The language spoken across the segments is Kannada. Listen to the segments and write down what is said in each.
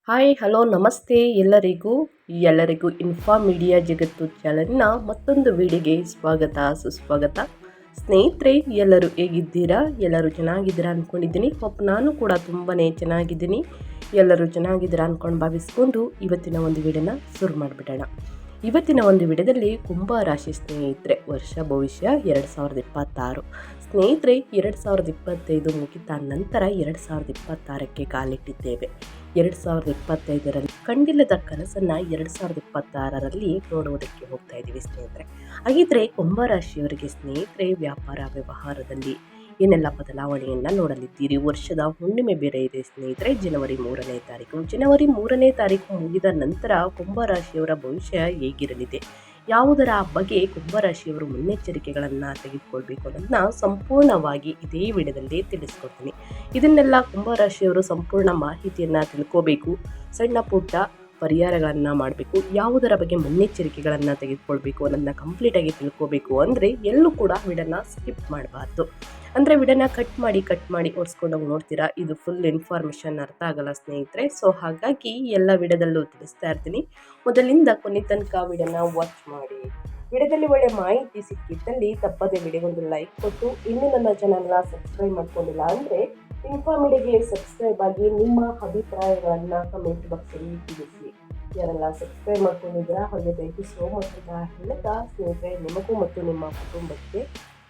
ಹಾಯ್ ಹಲೋ ನಮಸ್ತೆ ಎಲ್ಲರಿಗೂ ಇನ್ಫಾ ಮೀಡಿಯಾ ಜಗತ್ತು ಚಾನೆಲ್ನ ಮತ್ತೊಂದು ವಿಡಿಯೋಗೆ ಸ್ವಾಗತ ಸುಸ್ವಾಗತ. ಸ್ನೇಹಿತರೆ, ಎಲ್ಲರೂ ಹೇಗಿದ್ದೀರಾ? ಎಲ್ಲರೂ ಚೆನ್ನಾಗಿದ್ದೀರಾ ಅಂದ್ಕೊಂಡಿದ್ದೀನಿ. ನಾನು ಕೂಡ ತುಂಬಾ ಚೆನ್ನಾಗಿದ್ದೀನಿ. ಎಲ್ಲರೂ ಚೆನ್ನಾಗಿದ್ದೀರಾ ಅಂದ್ಕೊಂಡು ಭಾವಿಸ್ಕೊಂಡು ಇವತ್ತಿನ ಒಂದು ವಿಡಿಯೋನ ಶುರು ಮಾಡಿಬಿಡೋಣ. ಇವತ್ತಿನ ಒಂದು ವಿಡಿಯೋದಲ್ಲಿ ಕುಂಭ ರಾಶಿ ಸ್ನೇಹಿತರೆ ವರ್ಷ ಭವಿಷ್ಯ 2026. ಸ್ನೇಹಿತರೆ, 2025 ಮುಗಿದ ನಂತರ 2026ಕ್ಕೆ ಕಾಲಿಟ್ಟಿದ್ದೇವೆ. 2025ರಲ್ಲಿ ಕಂಡಿಲ್ಲದ ಕನಸನ್ನು 2026ರಲ್ಲಿ ನೋಡುವುದಕ್ಕೆ ಹೋಗ್ತಾ ಇದ್ದೀವಿ ಸ್ನೇಹಿತರೆ. ಹಾಗಿದ್ರೆ ಕುಂಭರಾಶಿಯವರಿಗೆ ಸ್ನೇಹಿತರೆ ವ್ಯಾಪಾರ ವ್ಯವಹಾರದಲ್ಲಿ ಏನೆಲ್ಲ ಬದಲಾವಣೆಯನ್ನು ನೋಡಲಿದ್ದೀರಿ? ವರ್ಷದ ಹುಣ್ಣಿಮೆ ಬೇರೆ ಇದೆ ಸ್ನೇಹಿತರೆ. ಜನವರಿ 3ನೇ ತಾರೀಕು ಮುಗಿದ ನಂತರ ಕುಂಭರಾಶಿಯವರ ಭವಿಷ್ಯ ಹೇಗಿರಲಿದೆ, ಯಾವುದರ ಬಗ್ಗೆ ಕುಂಭರಾಶಿಯವರು ಮುನ್ನೆಚ್ಚರಿಕೆಗಳನ್ನು ತೆಗೆದುಕೊಳ್ಬೇಕು ಅನ್ನೋದನ್ನ ಸಂಪೂರ್ಣವಾಗಿ ಇದೇ ವಿಡಿಯೋದಲ್ಲಿ ತಿಳಿಸ್ಕೊಡ್ತೀನಿ. ಇದನ್ನೆಲ್ಲ ಕುಂಭರಾಶಿಯವರು ಸಂಪೂರ್ಣ ಮಾಹಿತಿಯನ್ನು ತಿಳ್ಕೋಬೇಕು, ಸಣ್ಣ ಪುಟ್ಟ ಪರಿಹಾರಗಳನ್ನು ಮಾಡಬೇಕು, ಯಾವುದರ ಬಗ್ಗೆ ಮುನ್ನೆಚ್ಚರಿಕೆಗಳನ್ನು ತೆಗೆದುಕೊಳ್ಬೇಕು ಅನ್ನೋದನ್ನ ಕಂಪ್ಲೀಟಾಗಿ ತಿಳ್ಕೋಬೇಕು ಅಂದರೆ ಎಲ್ಲೂ ಕೂಡ ವಿಡಿಯೋನ ಸ್ಕಿಪ್ ಮಾಡಬಾರ್ದು. ಅಂದರೆ ವಿಡಿಯೋನ ಕಟ್ ಮಾಡಿ ಓಡಿಸ್ಕೊಂಡೋಗಿ ನೋಡ್ತೀರಾ, ಇದು ಫುಲ್ ಇನ್ಫಾರ್ಮೇಷನ್ ಅರ್ಥ ಆಗಲ್ಲ ಸ್ನೇಹಿತರೆ. ಸೊ ಹಾಗಾಗಿ ಎಲ್ಲ ವಿಡಿಯೋದಲ್ಲೂ ತಿಳಿಸ್ತಾ ಇರ್ತೀನಿ. ಮೊದಲಿಂದ ಕೊನೆ ತನಕ ವಿಡಿಯೋನ ವಾಚ್ ಮಾಡಿ. ವಿಡಿಯೋದಲ್ಲಿ ಒಳ್ಳೆ ಮಾಹಿತಿ ಸಿಕ್ಕಿದ್ದಲ್ಲಿ ತಪ್ಪದೆ ವಿಡಿಯೋಗೊಂದು ಲೈಕ್ ಕೊಟ್ಟು, ಇನ್ನೂ ನನ್ನ ಚಾನಲ್ನ ಸಬ್ಸ್ಕ್ರೈಬ್ ಮಾಡ್ಕೊಂಡಿಲ್ಲ ಅಂದರೆ ಇನ್ಫಾ ಮೀಡಿಯಾಗೆ ಸಬ್ಸ್ಕ್ರೈಬ್ ಆಗಿ ನಿಮ್ಮ ಅಭಿಪ್ರಾಯಗಳನ್ನು ಕಮೆಂಟ್ ಬಾಕ್ಸಲ್ಲಿ ತಿಳಿಸಿ. ಯಾರೆಲ್ಲ ಸಬ್ಸ್ಕ್ರೈಬ್ ಮಾಡ್ಕೊಂಡಿದ್ದೀರಾ ಅವ್ರಿಗೆ ಥ್ಯಾಂಕ್ ಯು ಸೋ ಮಚ್ ಅಂತ ಹೇಳ್ತಾ ಸ್ನೇಹಿತರೆ, ನಿಮಗೂ ಮತ್ತು ನಿಮ್ಮ ಕುಟುಂಬಕ್ಕೆ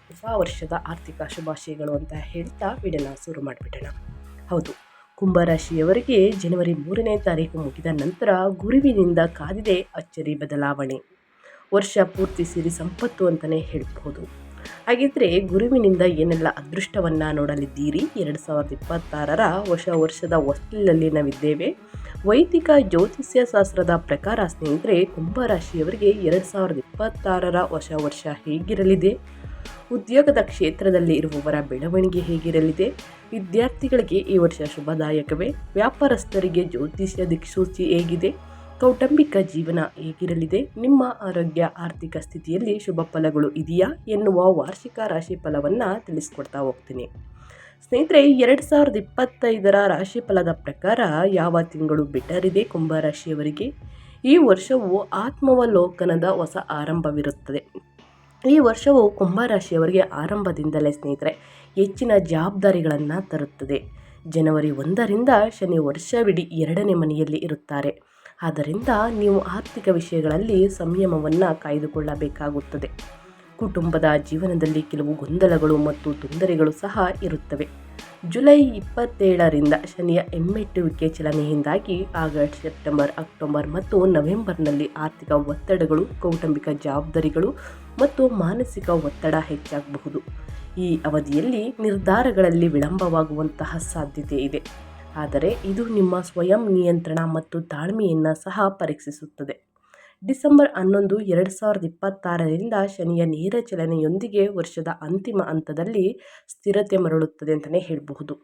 ಹೊಸ ವರ್ಷದ ಆರ್ಥಿಕ ಶುಭಾಶಯಗಳು ಅಂತ ಹೇಳ್ತಾ ವಿಡಿಯೋನ ಶುರು ಮಾಡಿಬಿಡೋಣ. ಹೌದು, ಕುಂಭರಾಶಿಯವರಿಗೆ ಜನವರಿ 3ನೇ ತಾರೀಕು ಮುಗಿದ ನಂತರ ಗುರುವಿನಿಂದ ಕಾದಿದೆ ಅಚ್ಚರಿ ಬದಲಾವಣೆ. ವರ್ಷ ಪೂರ್ತಿ ಸಿರಿ ಸಂಪತ್ತು ಅಂತಲೇ ಹೇಳ್ಬೋದು. ಹಾಗಿದ್ರೆ ಗುರುವಿನಿಂದ ಏನೆಲ್ಲ ಅದೃಷ್ಟವನ್ನು ನೋಡಲಿದ್ದೀರಿ? 2026ರ ಹೊಸ ವರ್ಷದ ಹೊಸ್ತಿಲಲ್ಲಿ ನಾವಿದ್ದೇವೆ. ವೈದಿಕ ಜ್ಯೋತಿಷ್ಯ ಶಾಸ್ತ್ರದ ಪ್ರಕಾರ ಸ್ನೇಹಿತರೆ, ಕುಂಭರಾಶಿಯವರಿಗೆ 2026ರ ಹೊಸ ವರ್ಷ ಹೇಗಿರಲಿದೆ? ಉದ್ಯೋಗದ ಕ್ಷೇತ್ರದಲ್ಲಿ ಇರುವವರ ಬೆಳವಣಿಗೆ ಹೇಗಿರಲಿದೆ? ವಿದ್ಯಾರ್ಥಿಗಳಿಗೆ ಈ ವರ್ಷ ಶುಭದಾಯಕವೇ? ವ್ಯಾಪಾರಸ್ಥರಿಗೆ ಜ್ಯೋತಿಷ್ಯ ದಿಕ್ಸೂಚಿ ಹೇಗಿದೆ? ಕೌಟುಂಬಿಕ ಜೀವನ ಹೇಗಿರಲಿದೆ? ನಿಮ್ಮ ಆರೋಗ್ಯ ಆರ್ಥಿಕ ಸ್ಥಿತಿಯಲ್ಲಿ ಶುಭ ಫಲಗಳು ಇದೆಯಾ ಎನ್ನುವ ವಾರ್ಷಿಕ ರಾಶಿ ಫಲವನ್ನು ತಿಳಿಸ್ಕೊಡ್ತಾ ಹೋಗ್ತೀನಿ. ಸ್ನೇಹಿತರೆ, 2025ರ ರಾಶಿ ಫಲದ ಪ್ರಕಾರ ಯಾವ ತಿಂಗಳು ಬೆಟರ್ ಇದೆ ಕುಂಭರಾಶಿಯವರಿಗೆ? ಈ ವರ್ಷವು ಆತ್ಮಾವಲೋಕನದ ಹೊಸ ಆರಂಭವಿರುತ್ತದೆ. ಈ ವರ್ಷವು ಕುಂಭರಾಶಿಯವರಿಗೆ ಆರಂಭದಿಂದಲೇ ಸ್ನೇಹಿತರೆ ಹೆಚ್ಚಿನ ಜವಾಬ್ದಾರಿಗಳನ್ನು ತರುತ್ತದೆ. ಜನವರಿ 1ರಿಂದ ಶನಿ ವರ್ಷವಿಡೀ 2ನೇ ಮನೆಯಲ್ಲಿ ಇರುತ್ತಾರೆ. ಆದ್ದರಿಂದ ನೀವು ಆರ್ಥಿಕ ವಿಷಯಗಳಲ್ಲಿ ಸಂಯಮವನ್ನು ಕಾಯ್ದುಕೊಳ್ಳಬೇಕಾಗುತ್ತದೆ. ಕುಟುಂಬದ ಜೀವನದಲ್ಲಿ ಕೆಲವು ಗೊಂದಲಗಳು ಮತ್ತು ತೊಂದರೆಗಳು ಸಹ ಇರುತ್ತವೆ. ಜುಲೈ 27ರಿಂದ ಶನಿಯ ಹಿಮ್ಮೆಟ್ಟುವಿಕೆ ಚಲನೆಯಿಂದಾಗಿ ಆಗಸ್ಟ್, ಸೆಪ್ಟೆಂಬರ್, ಅಕ್ಟೋಬರ್ ಮತ್ತು ನವೆಂಬರ್ನಲ್ಲಿ ಆರ್ಥಿಕ ಒತ್ತಡಗಳು, ಕೌಟುಂಬಿಕ ಜವಾಬ್ದಾರಿಗಳು ಮತ್ತು ಮಾನಸಿಕ ಒತ್ತಡ ಹೆಚ್ಚಾಗಬಹುದು. ಈ ಅವಧಿಯಲ್ಲಿ ನಿರ್ಧಾರಗಳಲ್ಲಿ ವಿಳಂಬವಾಗುವಂತಹ ಸಾಧ್ಯತೆ ಇದೆ. ಆದರೆ ಇದು ನಿಮ್ಮ ಸ್ವಯಂ ನಿಯಂತ್ರಣ ಮತ್ತು ತಾಳ್ಮೆಯನ್ನು ಸಹ ಪರೀಕ್ಷಿಸುತ್ತದೆ. ಡಿಸೆಂಬರ್ 11, 2026ರಿಂದ ಶನಿಯ ನೇರ ಚಲನೆಯೊಂದಿಗೆ ವರ್ಷದ ಅಂತಿಮ ಹಂತದಲ್ಲಿ ಸ್ಥಿರತೆ ಮರಳುತ್ತದೆ ಅಂತಲೇ ಹೇಳಬಹುದು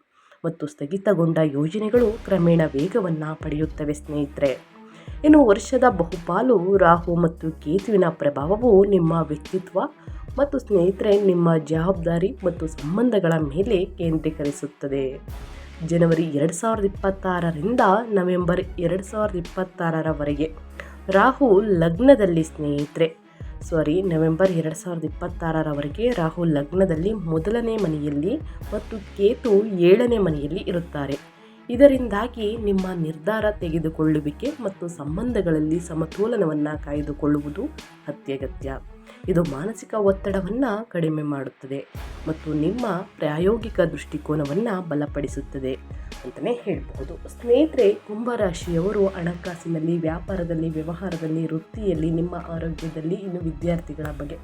ಮತ್ತು ಸ್ಥಗಿತಗೊಂಡ ಯೋಜನೆಗಳು ಕ್ರಮೇಣ ವೇಗವನ್ನು ಪಡೆಯುತ್ತವೆ ಸ್ನೇಹಿತರೆ. ಇನ್ನು ವರ್ಷದ ಬಹುಪಾಲು ರಾಹು ಮತ್ತು ಕೇತುವಿನ ಪ್ರಭಾವವು ನಿಮ್ಮ ವ್ಯಕ್ತಿತ್ವ ಮತ್ತು ಸ್ನೇಹಿತರೆ ನಿಮ್ಮ ಜವಾಬ್ದಾರಿ ಮತ್ತು ಸಂಬಂಧಗಳ ಮೇಲೆ ಕೇಂದ್ರೀಕರಿಸುತ್ತದೆ. ಜನವರಿ 2026ರಿಂದ ನವೆಂಬರ್ 2026ರವರೆಗೆ ರಾಹು ಲಗ್ನದಲ್ಲಿ ನವೆಂಬರ್ 2026ರವರೆಗೆ ರಾಹು ಲಗ್ನದಲ್ಲಿ 1ನೇ ಮನೆಯಲ್ಲಿ ಮತ್ತು ಕೇತು 7ನೇ ಮನೆಯಲ್ಲಿ ಇರುತ್ತಾರೆ. ಇದರಿಂದಾಗಿ ನಿಮ್ಮ ನಿರ್ಧಾರ ತೆಗೆದುಕೊಳ್ಳುವಿಕೆ ಮತ್ತು ಸಂಬಂಧಗಳಲ್ಲಿ ಸಮತೋಲನವನ್ನು ಕಾಯ್ದುಕೊಳ್ಳುವುದು ಅತ್ಯಗತ್ಯ. ಇದು ಮಾನಸಿಕ ಒತ್ತಡವನ್ನು ಕಡಿಮೆ ಮಾಡುತ್ತದೆ ಮತ್ತು ನಿಮ್ಮ ಪ್ರಾಯೋಗಿಕ ದೃಷ್ಟಿಕೋನವನ್ನು ಬಲಪಡಿಸುತ್ತದೆ ಅಂತಲೇ ಹೇಳಬಹುದು. ಸ್ನೇಹಿತರೆ, ಕುಂಭರಾಶಿಯವರು ಹಣಕಾಸಿನಲ್ಲಿ, ವ್ಯಾಪಾರದಲ್ಲಿ, ವ್ಯವಹಾರದಲ್ಲಿ, ವೃತ್ತಿಯಲ್ಲಿ, ನಿಮ್ಮ ಆರೋಗ್ಯದಲ್ಲಿ, ಇನ್ನು ವಿದ್ಯಾರ್ಥಿಗಳ ಬಗ್ಗೆ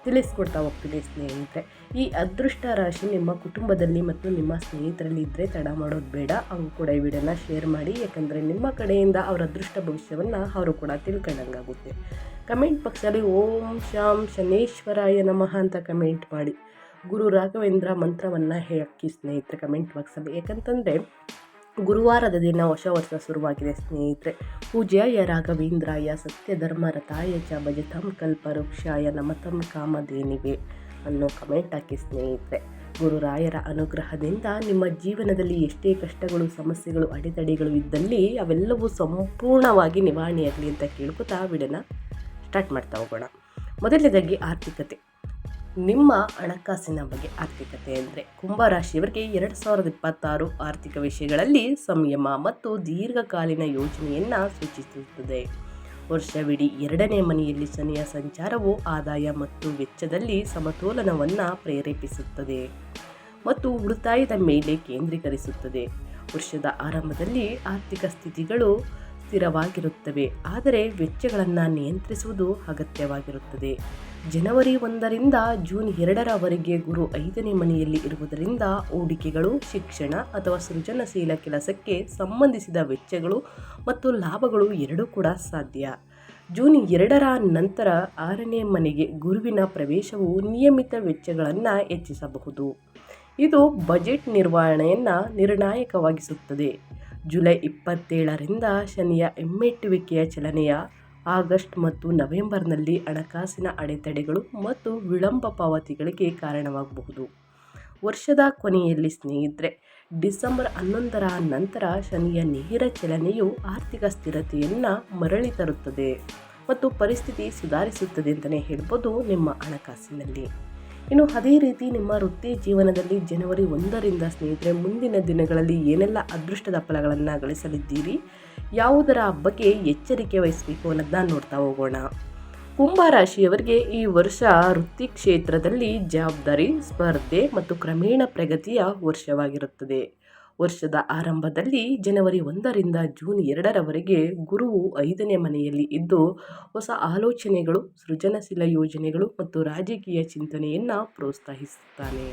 ತಿಳಿಸ್ಕೊಡ್ತಾ ಹೋಗ್ತೀನಿ ಸ್ನೇಹಿತರೆ. ಈ ಅದೃಷ್ಟ ರಾಶಿ ನಿಮ್ಮ ಕುಟುಂಬದಲ್ಲಿ ಮತ್ತು ನಿಮ್ಮ ಸ್ನೇಹಿತರಲ್ಲಿ ಇದ್ದರೆ ತಡ ಮಾಡೋದು ಬೇಡ, ಅವರು ಕೂಡ ಈ ವಿಡಿಯೋನ ಶೇರ್ ಮಾಡಿ. ಯಾಕಂದರೆ ನಿಮ್ಮ ಕಡೆಯಿಂದ ಅವರ ಅದೃಷ್ಟ ಭವಿಷ್ಯವನ್ನು ಅವರು ಕೂಡ ತಿಳ್ಕೊಂಡಂಗಾಗುತ್ತೆ. ಕಮೆಂಟ್ ಬಾಕ್ಸಲ್ಲಿ ಓಂ ಶಾಂ ಶನೇಶ್ವರಾಯ ನಮಃ ಅಂತ ಕಮೆಂಟ್ ಮಾಡಿ. ಗುರು ರಾಘವೇಂದ್ರ ಮಂತ್ರವನ್ನು ಹಾಕಿ ಸ್ನೇಹಿತರೆ ಕಮೆಂಟ್ ಬಾಕ್ಸಲ್ಲಿ. ಯಾಕಂತಂದರೆ ಗುರುವಾರದ ದಿನ ಹೊಸ ವರ್ಷ ಶುರುವಾಗಿದೆ ಸ್ನೇಹಿತರೆ. ಪೂಜ್ಯಾಯ ರಾಘವೇಂದ್ರಾಯ ಸತ್ಯಧರ್ಮರತಾಯ ಚ ಭಜತಾಂ ಕಲ್ಪವೃಕ್ಷಾಯ ನಮತಾಂ ಕಾಮಧೇನಿವೆ ಅನ್ನೋ ಕಮೆಂಟ್ ಹಾಕಿ ಸ್ನೇಹಿತರೆ. ಗುರುರಾಯರ ಅನುಗ್ರಹದಿಂದ ನಿಮ್ಮ ಜೀವನದಲ್ಲಿ ಎಷ್ಟೇ ಕಷ್ಟಗಳು, ಸಮಸ್ಯೆಗಳು, ಅಡೆತಡೆಗಳು ಇದ್ದಲ್ಲಿ ಅವೆಲ್ಲವೂ ಸಂಪೂರ್ಣವಾಗಿ ನಿವಾರಣೆಯಾಗಲಿ ಅಂತ ಕೇಳ್ಕೊತಾ ವಿಡಿಯೋನ ಸ್ಟಾರ್ಟ್ ಮಾಡ್ತಾ ಹೋಗೋಣ. ಮೊದಲನೇದಾಗಿ ಆರ್ಥಿಕತೆ. ನಿಮ್ಮ ಹಣಕಾಸಿನ ಬಗ್ಗೆ ಆರ್ಥಿಕತೆ ಅಂದರೆ ಕುಂಭರಾಶಿಯವರಿಗೆ 2026 ಆರ್ಥಿಕ ವಿಷಯಗಳಲ್ಲಿ ಸಂಯಮ ಮತ್ತು ದೀರ್ಘಕಾಲೀನ ಯೋಜನೆಯನ್ನು ಸೂಚಿಸುತ್ತದೆ. ವರ್ಷವಿಡೀ 2ನೇ ಮನೆಯಲ್ಲಿ ಶನಿಯ ಸಂಚಾರವು ಆದಾಯ ಮತ್ತು ವೆಚ್ಚದಲ್ಲಿ ಸಮತೋಲನವನ್ನು ಪ್ರೇರೇಪಿಸುತ್ತದೆ ಮತ್ತು ಉಳಿತಾಯದ ಮೇಲೆ ಕೇಂದ್ರೀಕರಿಸುತ್ತದೆ. ವರ್ಷದ ಆರಂಭದಲ್ಲಿ ಆರ್ಥಿಕ ಸ್ಥಿತಿಗಳು ಸ್ಥಿರವಾಗಿರುತ್ತವೆ, ಆದರೆ ವೆಚ್ಚಗಳನ್ನು ನಿಯಂತ್ರಿಸುವುದು ಅಗತ್ಯವಾಗಿರುತ್ತದೆ. ಜನವರಿ 1ರಿಂದ ಜೂನ್ 2ರವರೆಗೆ ಗುರು 5ನೇ ಮನೆಯಲ್ಲಿ ಇರುವುದರಿಂದ ಹೂಡಿಕೆಗಳು, ಶಿಕ್ಷಣ ಅಥವಾ ಸೃಜನಶೀಲ ಕೆಲಸಕ್ಕೆ ಸಂಬಂಧಿಸಿದ ವೆಚ್ಚಗಳು ಮತ್ತು ಲಾಭಗಳು ಎರಡೂ ಕೂಡ ಸಾಧ್ಯ. ಜೂನ್ 2ರ ನಂತರ 6ನೇ ಮನೆಗೆ ಗುರುವಿನ ಪ್ರವೇಶವು ನಿಯಮಿತ ವೆಚ್ಚಗಳನ್ನು ಹೆಚ್ಚಿಸಬಹುದು. ಇದು ಬಜೆಟ್ ನಿರ್ವಹಣೆಯನ್ನು ನಿರ್ಣಾಯಕವಾಗಿಸುತ್ತದೆ. ಜುಲೈ 27ರಿಂದ ಶನಿಯ ಹಿಮ್ಮೆಟ್ಟುವಿಕೆಯ ಚಲನೆಯ ಆಗಸ್ಟ್ ಮತ್ತು ನವೆಂಬರ್ನಲ್ಲಿ ಹಣಕಾಸಿನ ಅಡೆತಡೆಗಳು ಮತ್ತು ವಿಳಂಬ ಪಾವತಿಗಳಿಗೆ ಕಾರಣವಾಗಬಹುದು. ವರ್ಷದ ಕೊನೆಯಲ್ಲಿ ಸ್ನೇಹಿತರೆ, ಡಿಸೆಂಬರ್ 11ರ ನಂತರ ಶನಿಯ ನೇರ ಚಲನೆಯು ಆರ್ಥಿಕ ಸ್ಥಿರತೆಯನ್ನು ಮರಳಿ ತರುತ್ತದೆ ಮತ್ತು ಪರಿಸ್ಥಿತಿ ಸುಧಾರಿಸುತ್ತದೆ ಅಂತಲೇ ಹೇಳ್ಬೋದು ನಿಮ್ಮ ಹಣಕಾಸಿನಲ್ಲಿ. ಇನ್ನು ಅದೇ ರೀತಿ ನಿಮ್ಮ ವೃತ್ತಿ ಜೀವನದಲ್ಲಿ ಜನವರಿ 1ರಿಂದ ಸ್ನೇಹಿತರೆ ಮುಂದಿನ ದಿನಗಳಲ್ಲಿ ಏನೆಲ್ಲ ಅದೃಷ್ಟದ ಫಲಗಳನ್ನು ಗಳಿಸಲಿದ್ದೀರಿ, ಯಾವುದರ ಬಗ್ಗೆ ಎಚ್ಚರಿಕೆ ವಹಿಸಬೇಕು ಅನ್ನೋದನ್ನ ನೋಡ್ತಾ ಹೋಗೋಣ. ಕುಂಭರಾಶಿಯವರಿಗೆ ಈ ವರ್ಷ ವೃತ್ತಿ ಕ್ಷೇತ್ರದಲ್ಲಿ ಜವಾಬ್ದಾರಿ, ಸ್ಪರ್ಧೆ ಮತ್ತು ಕ್ರಮೇಣ ಪ್ರಗತಿಯ ವರ್ಷವಾಗಿರುತ್ತದೆ. ವರ್ಷದ ಆರಂಭದಲ್ಲಿ ಜನವರಿ 1ರಿಂದ ಜೂನ್ 2ರವರೆಗೆ ಗುರುವು 5ನೇ ಮನೆಯಲ್ಲಿ ಇದ್ದು ಹೊಸ ಆಲೋಚನೆಗಳು, ಸೃಜನಶೀಲ ಯೋಜನೆಗಳು ಮತ್ತು ರಾಜಕೀಯ ಚಿಂತನೆಯನ್ನು ಪ್ರೋತ್ಸಾಹಿಸುತ್ತಾನೆ.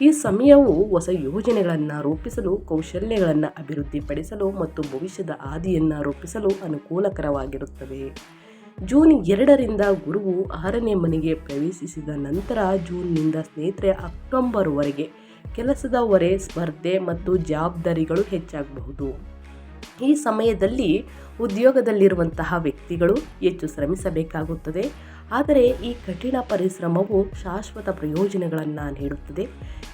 ಈ ಸಮಯವು ಹೊಸ ಯೋಜನೆಗಳನ್ನು ರೂಪಿಸಲು, ಕೌಶಲ್ಯಗಳನ್ನು ಅಭಿವೃದ್ಧಿಪಡಿಸಲು ಮತ್ತು ಭವಿಷ್ಯದ ಹಾದಿಯನ್ನು ರೂಪಿಸಲು ಅನುಕೂಲಕರವಾಗಿರುತ್ತದೆ. ಜೂನ್ 2ರಿಂದ ಗುರುವು 6ನೇ ಮನೆಗೆ ಪ್ರವೇಶಿಸಿದ ನಂತರ ಜೂನ್ನಿಂದ ಸ್ನೇಹಿತರೆ ಅಕ್ಟೋಬರ್ವರೆಗೆ ಕೆಲಸದ ಹೊರೆ, ಸ್ಪರ್ಧೆ ಮತ್ತು ಜವಾಬ್ದಾರಿಗಳು ಹೆಚ್ಚಾಗಬಹುದು. ಈ ಸಮಯದಲ್ಲಿ ಉದ್ಯೋಗದಲ್ಲಿರುವಂತಹ ವ್ಯಕ್ತಿಗಳು ಹೆಚ್ಚು ಶ್ರಮಿಸಬೇಕಾಗುತ್ತದೆ, ಆದರೆ ಈ ಕಠಿಣ ಪರಿಶ್ರಮವು ಶಾಶ್ವತ ಪ್ರಯೋಜನಗಳನ್ನು ನೀಡುತ್ತದೆ.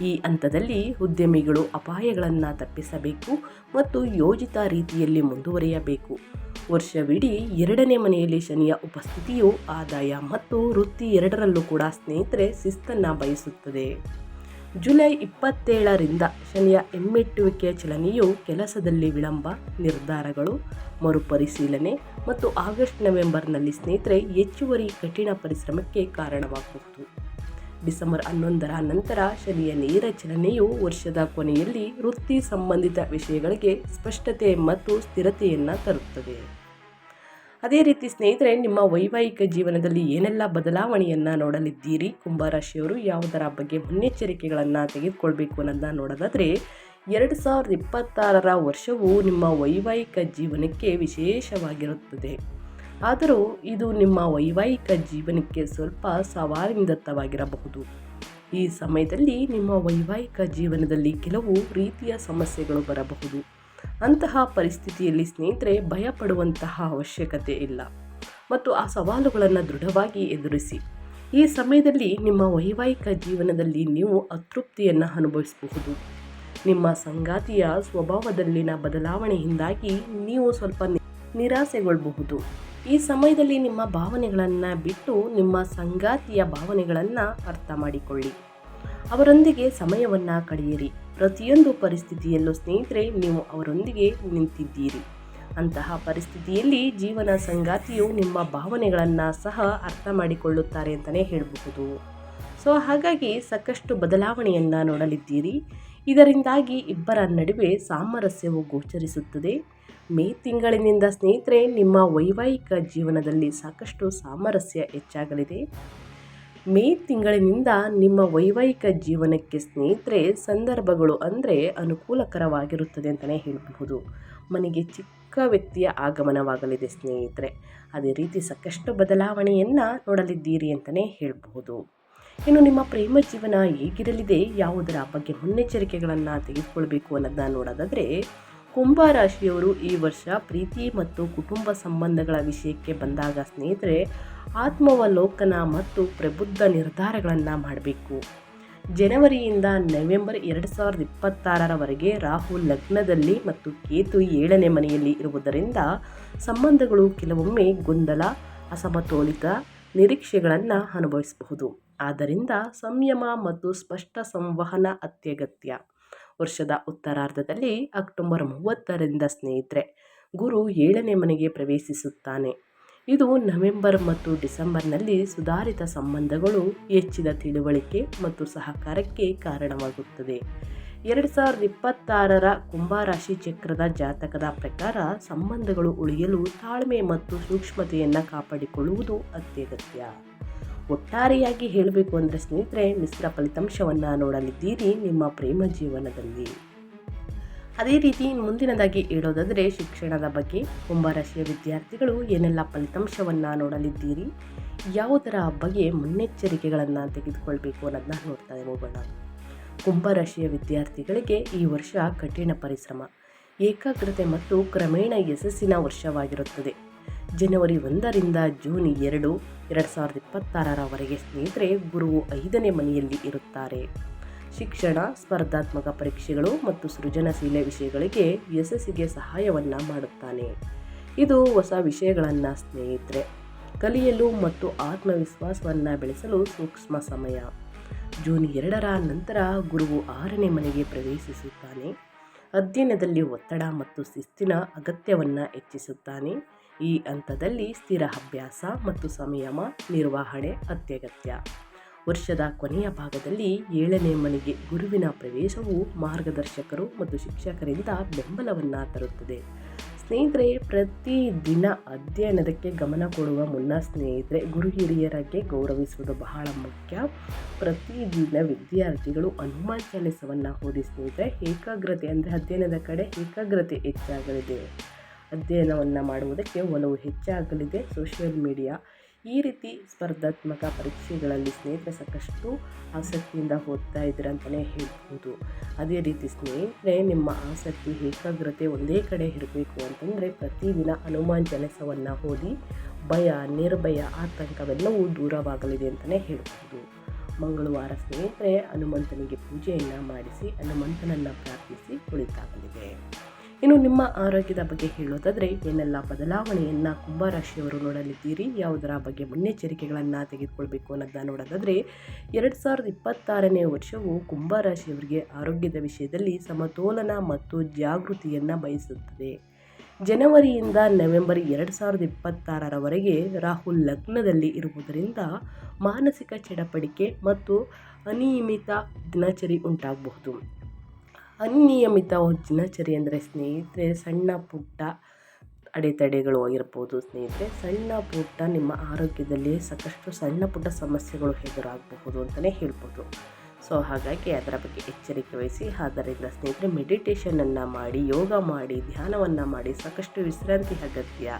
ಈ ಹಂತದಲ್ಲಿ ಉದ್ಯಮಿಗಳು ಅಪಾಯಗಳನ್ನು ತಪ್ಪಿಸಬೇಕು ಮತ್ತು ಯೋಜಿತ ರೀತಿಯಲ್ಲಿ ಮುಂದುವರಿಯಬೇಕು. ವರ್ಷವಿಡೀ 2ನೇ ಮನೆಯಲ್ಲಿ ಶನಿಯ ಉಪಸ್ಥಿತಿಯು ಆದಾಯ ಮತ್ತು ವೃತ್ತಿ ಎರಡರಲ್ಲೂ ಕೂಡ ಸ್ನೇಹಿತರೆ ಶಿಸ್ತನ್ನು ಬಯಸುತ್ತದೆ. ಜುಲೈ 27ರಿಂದ ಶನಿಯ ಹಿಮ್ಮೆಟ್ಟುವಿಕೆಯ ಚಲನೆಯು ಕೆಲಸದಲ್ಲಿ ವಿಳಂಬ, ನಿರ್ಧಾರಗಳು ಮರುಪರಿಶೀಲನೆ ಮತ್ತು ಆಗಸ್ಟ್ ನವೆಂಬರ್ನಲ್ಲಿ ಸ್ನೇಹಿತರೆ ಹೆಚ್ಚುವರಿ ಕಠಿಣ ಪರಿಶ್ರಮಕ್ಕೆ ಕಾರಣವಾಗಬಹುದು. ಡಿಸೆಂಬರ್ 11ರ ನಂತರ ಶನಿಯ ನೇರ ಚಲನೆಯು ವರ್ಷದ ಕೊನೆಯಲ್ಲಿ ವೃತ್ತಿ ಸಂಬಂಧಿತ ವಿಷಯಗಳಿಗೆ ಸ್ಪಷ್ಟತೆ ಮತ್ತು ಸ್ಥಿರತೆಯನ್ನು ತರುತ್ತದೆ. ಅದೇ ರೀತಿ ಸ್ನೇಹಿತರೆ, ನಿಮ್ಮ ವೈವಾಹಿಕ ಜೀವನದಲ್ಲಿ ಏನೆಲ್ಲ ಬದಲಾವಣೆಯನ್ನು ನೋಡಲಿದ್ದೀರಿ, ಕುಂಭರಾಶಿಯವರು ಯಾವುದರ ಬಗ್ಗೆ ಮುನ್ನೆಚ್ಚರಿಕೆಗಳನ್ನು ತೆಗೆದುಕೊಳ್ಬೇಕು ಅನ್ನೋದನ್ನ ನೋಡೋದಾದರೆ 2026ರ ವರ್ಷವು ನಿಮ್ಮ ವೈವಾಹಿಕ ಜೀವನಕ್ಕೆ ವಿಶೇಷವಾಗಿರುತ್ತದೆ. ಆದರೂ ಇದು ನಿಮ್ಮ ವೈವಾಹಿಕ ಜೀವನಕ್ಕೆ ಸ್ವಲ್ಪ ಸವಾಲಿನದತ್ತವಾಗಿರಬಹುದು. ಈ ಸಮಯದಲ್ಲಿ ನಿಮ್ಮ ವೈವಾಹಿಕ ಜೀವನದಲ್ಲಿ ಕೆಲವು ರೀತಿಯ ಸಮಸ್ಯೆಗಳು ಬರಬಹುದು. ಅಂತಹ ಪರಿಸ್ಥಿತಿಯಲ್ಲಿ ಸ್ನೇಹಿತರೆ ಭಯಪಡುವಂತಹ ಅವಶ್ಯಕತೆ ಇಲ್ಲ ಮತ್ತು ಆ ಸವಾಲುಗಳನ್ನು ದೃಢವಾಗಿ ಎದುರಿಸಿ. ಈ ಸಮಯದಲ್ಲಿ ನಿಮ್ಮ ವೈವಾಹಿಕ ಜೀವನದಲ್ಲಿ ನೀವು ಅತೃಪ್ತಿಯನ್ನು ಅನುಭವಿಸಬಹುದು. ನಿಮ್ಮ ಸಂಗಾತಿಯ ಸ್ವಭಾವದಲ್ಲಿನ ಬದಲಾವಣೆಯಿಂದಾಗಿ ನೀವು ಸ್ವಲ್ಪ ನಿರಾಸೆಗೊಳ್ಳಬಹುದು. ಈ ಸಮಯದಲ್ಲಿ ನಿಮ್ಮ ಭಾವನೆಗಳನ್ನು ಬಿಟ್ಟು ನಿಮ್ಮ ಸಂಗಾತಿಯ ಭಾವನೆಗಳನ್ನು ಅರ್ಥ ಮಾಡಿಕೊಳ್ಳಿ. ಅವರೊಂದಿಗೆ ಸಮಯವನ್ನು ಕಳೆಯಿರಿ. ಪ್ರತಿಯೊಂದು ಪರಿಸ್ಥಿತಿಯಲ್ಲೂ ಸ್ನೇಹಿತರೆ ನೀವು ಅವರೊಂದಿಗೆ ನಿಂತಿದ್ದೀರಿ. ಅಂತಹ ಪರಿಸ್ಥಿತಿಯಲ್ಲಿ ಜೀವನ ಸಂಗಾತಿಯು ನಿಮ್ಮ ಭಾವನೆಗಳನ್ನು ಸಹ ಅರ್ಥ ಮಾಡಿಕೊಳ್ಳುತ್ತಾರೆ ಅಂತಲೇ ಹೇಳಬಹುದು. ಹಾಗಾಗಿ ಸಾಕಷ್ಟು ಬದಲಾವಣೆಯನ್ನು ನೋಡಲಿದ್ದೀರಿ. ಇದರಿಂದಾಗಿ ಇಬ್ಬರ ನಡುವೆ ಸಾಮರಸ್ಯವು ಗೋಚರಿಸುತ್ತದೆ. ಮೇ ತಿಂಗಳಿನಿಂದ ಸ್ನೇಹಿತರೆ ನಿಮ್ಮ ವೈವಾಹಿಕ ಜೀವನದಲ್ಲಿ ಸಾಕಷ್ಟು ಸಾಮರಸ್ಯ ಹೆಚ್ಚಾಗಲಿದೆ. ಮೇ ತಿಂಗಳಿನಿಂದ ನಿಮ್ಮ ವೈವಾಹಿಕ ಜೀವನಕ್ಕೆ ಸ್ನೇಹಿತರೆ ಸಂದರ್ಭಗಳು ಅಂದರೆ ಅನುಕೂಲಕರವಾಗಿರುತ್ತದೆ ಅಂತಲೇ ಹೇಳಬಹುದು. ಮನೆಗೆ ಚಿಕ್ಕ ವ್ಯಕ್ತಿಯ ಆಗಮನವಾಗಲಿದೆ ಸ್ನೇಹಿತರೆ. ಅದೇ ರೀತಿ ಸಾಕಷ್ಟು ಬದಲಾವಣೆಯನ್ನು ನೋಡಲಿದ್ದೀರಿ ಅಂತಲೇ ಹೇಳಬಹುದು. ಇನ್ನು ನಿಮ್ಮ ಪ್ರೇಮ ಜೀವನ ಹೇಗಿರಲಿದೆ, ಯಾವುದರ ಬಗ್ಗೆ ಮುನ್ನೆಚ್ಚರಿಕೆಗಳನ್ನು ತೆಗೆದುಕೊಳ್ಬೇಕು ಅನ್ನೋದನ್ನ ನೋಡೋದಾದರೆ ಕುಂಭರಾಶಿಯವರು ಈ ವರ್ಷ ಪ್ರೀತಿ ಮತ್ತು ಕುಟುಂಬ ಸಂಬಂಧಗಳ ವಿಷಯಕ್ಕೆ ಬಂದಾಗ ಸ್ನೇಹಿತರೆ ಆತ್ಮಾವಲೋಕನ ಮತ್ತು ಪ್ರಬುದ್ಧ ನಿರ್ಧಾರಗಳನ್ನು ಮಾಡಬೇಕು. ಜನವರಿಯಿಂದ ನವೆಂಬರ್ 2026ರವರೆಗೆ ರಾಹು ಲಗ್ನದಲ್ಲಿ ಮತ್ತು ಕೇತು 7ನೇ ಮನೆಯಲ್ಲಿ ಇರುವುದರಿಂದ ಸಂಬಂಧಗಳು ಕೆಲವೊಮ್ಮೆ ಗೊಂದಲ, ಅಸಮತೋಲಿತ ನಿರೀಕ್ಷೆಗಳನ್ನು ಅನುಭವಿಸಬಹುದು. ಆದ್ದರಿಂದ ಸಂಯಮ ಮತ್ತು ಸ್ಪಷ್ಟ ಸಂವಹನ ಅತ್ಯಗತ್ಯ. ವರ್ಷದ ಉತ್ತರಾರ್ಧದಲ್ಲಿ ಅಕ್ಟೋಬರ್ 30ರಿಂದ ಸ್ನೇಹಿತರೆ ಗುರು 7ನೇ ಮನೆಗೆ ಪ್ರವೇಶಿಸುತ್ತಾನೆ. ಇದು ನವೆಂಬರ್ ಮತ್ತು ಡಿಸೆಂಬರ್ನಲ್ಲಿ ಸುಧಾರಿತ ಸಂಬಂಧಗಳು, ಹೆಚ್ಚಿದ ತಿಳುವಳಿಕೆ ಮತ್ತು ಸಹಕಾರಕ್ಕೆ ಕಾರಣವಾಗುತ್ತದೆ. 2026ರ ಕುಂಭರಾಶಿ ಚಕ್ರದ ಜಾತಕದ ಪ್ರಕಾರ ಸಂಬಂಧಗಳು ಉಳಿಯಲು ತಾಳ್ಮೆ ಮತ್ತು ಸೂಕ್ಷ್ಮತೆಯನ್ನು ಕಾಪಾಡಿಕೊಳ್ಳುವುದು ಅತ್ಯಗತ್ಯ. ಒಟ್ಟಾರೆಯಾಗಿ ಹೇಳಬೇಕು ಅಂದರೆ ಸ್ನೇಹಿತರೆ, ಮಿಶ್ರ ಫಲಿತಾಂಶವನ್ನು ನೋಡಲಿದ್ದೀರಿ ನಿಮ್ಮ ಪ್ರೇಮ ಜೀವನದಲ್ಲಿ. ಅದೇ ರೀತಿ ಮುಂದಿನದಾಗಿ ಹೇಳೋದಾದರೆ ಶಿಕ್ಷಣದ ಬಗ್ಗೆ ಕುಂಭರಾಶಿಯ ವಿದ್ಯಾರ್ಥಿಗಳು ಏನೆಲ್ಲ ಫಲಿತಾಂಶವನ್ನು ನೋಡಲಿದ್ದೀರಿ, ಯಾವುದರ ಬಗ್ಗೆ ಮುನ್ನೆಚ್ಚರಿಕೆಗಳನ್ನು ತೆಗೆದುಕೊಳ್ಬೇಕು ಅನ್ನೋದನ್ನ ನೋಡ್ತಾ ಹೋಗೋಣ. ಕುಂಭರಾಶಿಯ ವಿದ್ಯಾರ್ಥಿಗಳಿಗೆ ಈ ವರ್ಷ ಕಠಿಣ ಪರಿಶ್ರಮ, ಏಕಾಗ್ರತೆ ಮತ್ತು ಕ್ರಮೇಣ ಯಶಸ್ಸಿನ ವರ್ಷವಾಗಿರುತ್ತದೆ. ಜನವರಿ 1ರಿಂದ ಜೂನ್ 2, 2026ರವರೆಗೆ ಸ್ನೇಹಿತರೆ ಗುರುವು 5ನೇ ಮನೆಯಲ್ಲಿ ಇರುತ್ತಾರೆ. ಶಿಕ್ಷಣ, ಸ್ಪರ್ಧಾತ್ಮಕ ಪರೀಕ್ಷೆಗಳು ಮತ್ತು ಸೃಜನಶೀಲ ವಿಷಯಗಳಿಗೆ ಯಶಸ್ಸಿಗೆ ಸಹಾಯವನ್ನು ಮಾಡುತ್ತಾನೆ. ಇದು ಹೊಸ ವಿಷಯಗಳನ್ನು ಸ್ನೇಹಿತರೆ ಕಲಿಯಲು ಮತ್ತು ಆತ್ಮವಿಶ್ವಾಸವನ್ನು ಬೆಳೆಸಲು ಸೂಕ್ಷ್ಮ ಸಮಯ. ಜೂನ್ 2ರ ನಂತರ ಗುರುವು 6ನೇ ಮನೆಗೆ ಪ್ರವೇಶಿಸುತ್ತಾನೆ. ಅಧ್ಯಯನದಲ್ಲಿ ಒತ್ತಡ ಮತ್ತು ಶಿಸ್ತಿನ ಅಗತ್ಯವನ್ನು ಹೆಚ್ಚಿಸುತ್ತಾನೆ. ಈ ಹಂತದಲ್ಲಿ ಸ್ಥಿರ ಅಭ್ಯಾಸ ಮತ್ತು ಸಂಯಮ ನಿರ್ವಹಣೆ ಅತ್ಯಗತ್ಯ. ವರ್ಷದ ಕೊನೆಯ ಭಾಗದಲ್ಲಿ 7ನೇ ಮನೆಗೆ ಗುರುವಿನ ಪ್ರವೇಶವು ಮಾರ್ಗದರ್ಶಕರು ಮತ್ತು ಶಿಕ್ಷಕರಿಂದ ಬೆಂಬಲವನ್ನು ತರುತ್ತದೆ. ಸ್ನೇಹಿತರೆ, ಪ್ರತಿದಿನ ಅಧ್ಯಯನಕ್ಕೆ ಗಮನ ಕೊಡುವ ಮುನ್ನ ಸ್ನೇಹಿತರೆ ಗುರು ಹಿರಿಯರಿಗೆ ಗೌರವಿಸುವುದು ಬಹಳ ಮುಖ್ಯ. ಪ್ರತಿದಿನ ವಿದ್ಯಾರ್ಥಿಗಳು ಹನುಮಾನ್ ಚಾಲಿಸವನ್ನು ಓದಿ ಸ್ನೇಹಿತರೆ ಏಕಾಗ್ರತೆ ಅಂದರೆ ಅಧ್ಯಯನದ ಕಡೆ ಏಕಾಗ್ರತೆ ಹೆಚ್ಚಾಗಲಿದೆ. ಅಧ್ಯಯನವನ್ನು ಮಾಡುವುದಕ್ಕೆ ಒಲವು ಹೆಚ್ಚಾಗಲಿದೆ. ಸೋಷಿಯಲ್ ಮೀಡಿಯಾ ಈ ರೀತಿ ಸ್ಪರ್ಧಾತ್ಮಕ ಪರೀಕ್ಷೆಗಳಲ್ಲಿ ಸ್ನೇಹಿತರೆ ಸಾಕಷ್ಟು ಆಸಕ್ತಿಯಿಂದ ಓದ್ತಾ ಇದ್ದೀರ ಅಂತಲೇ ಹೇಳ್ಬೋದು. ಅದೇ ರೀತಿ ಸ್ನೇಹಿತರೆ ನಿಮ್ಮ ಆಸಕ್ತಿ ಏಕಾಗ್ರತೆ ಒಂದೇ ಕಡೆ ಇರಬೇಕು ಅಂತಂದರೆ ಪ್ರತಿದಿನ ಹನುಮಾನ್ ಚಾಲಿಸವನ್ನು ಓದಿ ಭಯ, ನಿರ್ಭಯ, ಆತಂಕವೆಲ್ಲವೂ ದೂರವಾಗಲಿದೆ ಅಂತಲೇ ಹೇಳ್ಬೋದು. ಮಂಗಳವಾರ ಸ್ನೇಹಿತರೆ ಹನುಮಂತನಿಗೆ ಪೂಜೆಯನ್ನು ಮಾಡಿಸಿ ಹನುಮಂತನನ್ನು ಪ್ರಾರ್ಥಿಸಿ ಕುಳಿತಾಗಲಿದೆ. ಇನ್ನು ನಿಮ್ಮ ಆರೋಗ್ಯದ ಬಗ್ಗೆ ಹೇಳೋದಾದರೆ ಏನೆಲ್ಲ ಬದಲಾವಣೆಯನ್ನು ಕುಂಭರಾಶಿಯವರು ನೋಡಲಿದ್ದೀರಿ, ಯಾವುದರ ಬಗ್ಗೆ ಮುನ್ನೆಚ್ಚರಿಕೆಗಳನ್ನು ತೆಗೆದುಕೊಳ್ಬೇಕು ಅನ್ನೋದನ್ನ ನೋಡೋದಾದರೆ 2026ನೇ ವರ್ಷವು ಕುಂಭರಾಶಿಯವರಿಗೆ ಆರೋಗ್ಯದ ವಿಷಯದಲ್ಲಿ ಸಮತೋಲನ ಮತ್ತು ಜಾಗೃತಿಯನ್ನು ಬಯಸುತ್ತದೆ. ಜನವರಿಯಿಂದ ನವೆಂಬರ್ 2026ರವರೆಗೆ ರಾಹು ಲಗ್ನದಲ್ಲಿ ಇರುವುದರಿಂದ ಮಾನಸಿಕ ಚಡಪಡಿಕೆ ಮತ್ತು ಅನಿಯಮಿತ ದಿನಚರಿ ಉಂಟಾಗಬಹುದು. ಅನಿಯಮಿತ ದಿನಚರಿ ಅಂದರೆ ಸ್ನೇಹಿತರೆ ಸಣ್ಣ ಪುಟ್ಟ ಅಡೆತಡೆಗಳು ಆಗಿರ್ಬೋದು. ಸ್ನೇಹಿತರೆ ಸಣ್ಣ ಪುಟ್ಟ ನಿಮ್ಮ ಆರೋಗ್ಯದಲ್ಲಿ ಸಾಕಷ್ಟು ಸಣ್ಣ ಪುಟ್ಟ ಸಮಸ್ಯೆಗಳು ಎದುರಾಗಬಹುದು ಅಂತಲೇ ಹೇಳ್ಬೋದು. ಸೊ ಹಾಗಾಗಿ ಅದರ ಬಗ್ಗೆ ಎಚ್ಚರಿಕೆ ವಹಿಸಿ. ಆದ್ದರಿಂದ ಸ್ನೇಹಿತರೆ ಮೆಡಿಟೇಷನನ್ನು ಮಾಡಿ, ಯೋಗ ಮಾಡಿ, ಧ್ಯಾನವನ್ನು ಮಾಡಿ, ಸಾಕಷ್ಟು ವಿಶ್ರಾಂತಿ ಅಗತ್ಯ.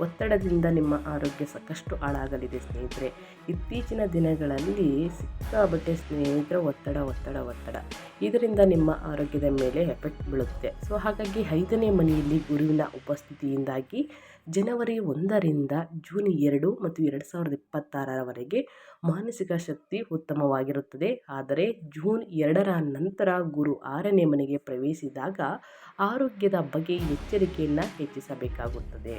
ಒತ್ತಡದಿಂದ ನಿಮ್ಮ ಆರೋಗ್ಯ ಸಾಕಷ್ಟು ಹಾಳಾಗಲಿದೆ ಸ್ನೇಹಿತರೆ. ಇತ್ತೀಚಿನ ದಿನಗಳಲ್ಲಿ ಸಿಕ್ಕಾಬಟ್ಟೆ ಸ್ನೇಹಿತರೆ ಒತ್ತಡ ಇದರಿಂದ ನಿಮ್ಮ ಆರೋಗ್ಯದ ಮೇಲೆ ಎಫೆಕ್ಟ್ ಬೀಳುತ್ತೆ. ಸೊ ಹಾಗಾಗಿ 5ನೇ ಮನೆಯಲ್ಲಿ ಗುರುವಿನ ಉಪಸ್ಥಿತಿಯಿಂದಾಗಿ ಜನವರಿ 1ರಿಂದ ಜೂನ್ 2 ಮತ್ತು 2026ರವರೆಗೆ ಮಾನಸಿಕ ಶಕ್ತಿ ಉತ್ತಮವಾಗಿರುತ್ತದೆ. ಆದರೆ ಜೂನ್ 2ರ ನಂತರ ಗುರು 6ನೇ ಮನೆಗೆ ಪ್ರವೇಶಿಸಿದಾಗ ಆರೋಗ್ಯದ ಬಗ್ಗೆ ಎಚ್ಚರಿಕೆಯನ್ನು ಹೆಚ್ಚಿಸಬೇಕಾಗುತ್ತದೆ.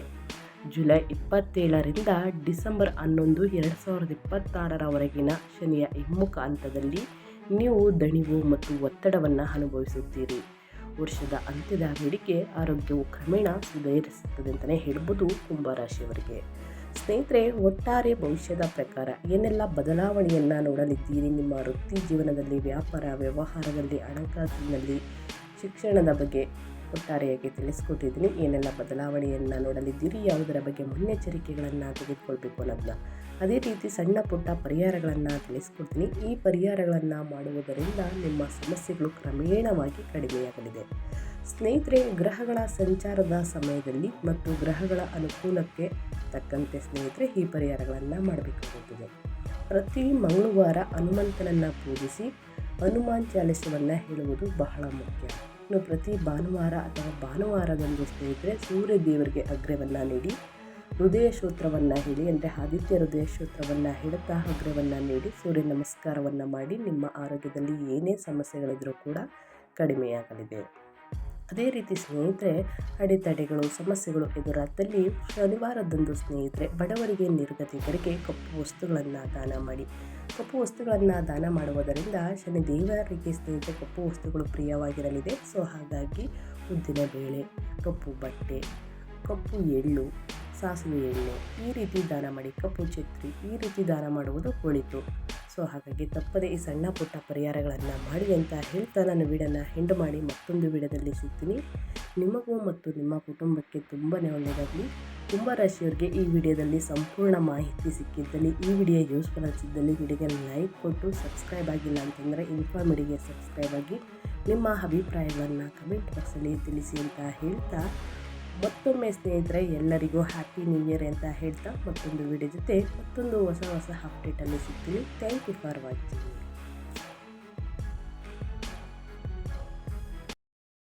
ಜುಲೈ 27ರಿಂದ ಡಿಸೆಂಬರ್ 11, 2026ರವರೆಗಿನ ಶನಿಯ ಹಿಮ್ಮುಖ ಹಂತದಲ್ಲಿ ನೀವು ದಣಿವು ಮತ್ತು ಒತ್ತಡವನ್ನು ಅನುಭವಿಸುತ್ತೀರಿ. ವರ್ಷದ ಅಂತ್ಯದ ವೇಳೆಗೆ ಆರೋಗ್ಯವು ಕ್ರಮೇಣ ಸುಧಾರಿಸುತ್ತದೆ ಅಂತಲೇ ಹೇಳ್ಬೋದು ಕುಂಭರಾಶಿಯವರಿಗೆ. ಸ್ನೇಹಿತರೆ, ಒಟ್ಟಾರೆ ಭವಿಷ್ಯದ ಪ್ರಕಾರ ಏನೆಲ್ಲ ಬದಲಾವಣೆಯನ್ನು ನೋಡಲಿದ್ದೀರಿ ನಿಮ್ಮ ವೃತ್ತಿ ಜೀವನದಲ್ಲಿ, ವ್ಯಾಪಾರ ವ್ಯವಹಾರದಲ್ಲಿ, ಹಣಕಾಸಿನಲ್ಲಿ, ಶಿಕ್ಷಣದ ಬಗ್ಗೆ ಒಟ್ಟಾರೆಯಾಗಿ ತಿಳಿಸ್ಕೊಟ್ಟಿದ್ದೀನಿ. ಏನೆಲ್ಲ ಬದಲಾವಣೆಯನ್ನು ನೋಡಲಿದ್ದೀರಿ, ಯಾವುದರ ಬಗ್ಗೆ ಮುನ್ನೆಚ್ಚರಿಕೆಗಳನ್ನು ತೆಗೆದುಕೊಳ್ಬೇಕು ಅನ್ನೋದನ್ನ, ಅದೇ ರೀತಿ ಸಣ್ಣ ಪುಟ್ಟ ಪರಿಹಾರಗಳನ್ನು ತಿಳಿಸ್ಕೊಡ್ತೀನಿ. ಈ ಪರಿಹಾರಗಳನ್ನು ಮಾಡುವುದರಿಂದ ನಿಮ್ಮ ಸಮಸ್ಯೆಗಳು ಕ್ರಮೇಣವಾಗಿ ಕಡಿಮೆಯಾಗಲಿದೆ. ಸ್ನೇಹಿತರೆ, ಗ್ರಹಗಳ ಸಂಚಾರದ ಸಮಯದಲ್ಲಿ ಮತ್ತು ಗ್ರಹಗಳ ಅನುಕೂಲಕ್ಕೆ ತಕ್ಕಂತೆ ಸ್ನೇಹಿತರೆ ಈ ಪರಿಹಾರಗಳನ್ನು ಮಾಡಬೇಕಾಗುತ್ತದೆ. ಪ್ರತಿ ಮಂಗಳವಾರ ಹನುಮಂತನನ್ನು ಪೂಜಿಸಿ ಹನುಮಾನ್ ಚಾಲಿಸವನ್ನು ಹೇಳುವುದು ಬಹಳ ಮುಖ್ಯ. ಪ್ರತಿ ಭಾನುವಾರ ಅಥವಾ ಭಾನುವಾರದಂದು ಸ್ನೇಹಿತರೆ ಸೂರ್ಯ ದೇವರಿಗೆ ಅಗ್ರವನ್ನು ನೀಡಿ ಹೃದಯ ಶ್ರೋತ್ರವನ್ನು ಹೇಳಿ, ಅಂದರೆ ಆದಿತ್ಯ ಹೃದಯ ಶ್ರೋತ್ರವನ್ನು ಹೇಳುತ್ತಾ ಅಗ್ರವನ್ನು ನೀಡಿ ಸೂರ್ಯ ನಮಸ್ಕಾರವನ್ನು ಮಾಡಿ ನಿಮ್ಮ ಆರೋಗ್ಯದಲ್ಲಿ ಏನೇ ಸಮಸ್ಯೆಗಳಿದ್ರೂ ಕೂಡ ಕಡಿಮೆಯಾಗಲಿದೆ. ಅದೇ ರೀತಿ ಸ್ನೇಹಿತರೆ, ಅಡೆತಡೆಗಳು ಸಮಸ್ಯೆಗಳು ಎದುರಾದಲ್ಲಿ ಶನಿವಾರದಂದು ಸ್ನೇಹಿತರೆ ಬಡವರಿಗೆ ನಿರ್ಗತಿಕರಿಗೆ ಕಪ್ಪು ವಸ್ತುಗಳನ್ನು ದಾನ ಮಾಡಿ. ಕಪ್ಪು ವಸ್ತುಗಳನ್ನು ದಾನ ಮಾಡುವುದರಿಂದ ಶನಿ ದೇವರಿಗೆ ಸ್ನೇಹಿತರೆ ಕಪ್ಪು ವಸ್ತುಗಳು ಪ್ರಿಯವಾಗಿರಲಿದೆ. ಸೊ ಹಾಗಾಗಿ ಉದ್ದಿನ ಬೇಳೆ, ಕಪ್ಪು ಬಟ್ಟೆ, ಕಪ್ಪು ಎಳ್ಳು, ಸಾಸಿವೆ ಎಣ್ಣೆ ಈ ರೀತಿ ದಾನ ಮಾಡಿ, ಕಪ್ಪು ಛತ್ರಿ ಈ ರೀತಿ ದಾನ ಮಾಡುವುದು ಒಳಿತು. ಸೊ ಹಾಗಾಗಿ ತಪ್ಪದೇ ಈ ಸಣ್ಣ ಪುಟ್ಟ ಪರಿಹಾರಗಳನ್ನು ಮಾಡಿ ಅಂತ ಹೇಳ್ತಾ ನಾನು ವಿಡಿಯೋನ ಎಂಡ್ ಮಾಡಿ ಮತ್ತೊಂದು ವಿಡಿಯೋದಲ್ಲಿ ಸಿಗ್ತೀನಿ. ನಿಮಗೂ ಮತ್ತು ನಿಮ್ಮ ಕುಟುಂಬಕ್ಕೆ ತುಂಬಾ ಒಳ್ಳೆಯದಾಗಲಿ. ತುಂಬ ರಾಶಿಯವರಿಗೆ ಈ ವಿಡಿಯೋದಲ್ಲಿ ಸಂಪೂರ್ಣ ಮಾಹಿತಿ ಸಿಕ್ಕಿದ್ದಲ್ಲಿ, ಈ ವಿಡಿಯೋ ಯೂಸ್ಫುಲ್ ಅನಿಸಿದ್ದಲ್ಲಿ ವಿಡಿಯೋಗೆ ಲೈಕ್ ಕೊಟ್ಟು, ಸಬ್ಸ್ಕ್ರೈಬ್ ಆಗಿಲ್ಲ ಅಂತಂದರೆ ಇನ್ಫಾರ್ಮಿಡಿಗೆ ಸಬ್ಸ್ಕ್ರೈಬ್ ಆಗಿ ನಿಮ್ಮ ಅಭಿಪ್ರಾಯಗಳನ್ನು ಕಮೆಂಟ್ ಬಾಕ್ಸಲ್ಲಿ ತಿಳಿಸಿ ಅಂತ ಹೇಳ್ತಾ, ಮತ್ತೊಮ್ಮೆ ಸ್ನೇಹಿತರೆ ಎಲ್ಲರಿಗೂ ಹ್ಯಾಪಿ ನ್ಯೂ ಇಯರ್ ಅಂತ ಹೇಳ್ತಾ ಮತ್ತೊಂದು ವಿಡಿಯೋ ಜೊತೆ ಮತ್ತೊಂದು ಹೊಸ ಅಪ್ಡೇಟಲ್ಲಿ ಸಿಗ್ತೀನಿ. Thank you for watching.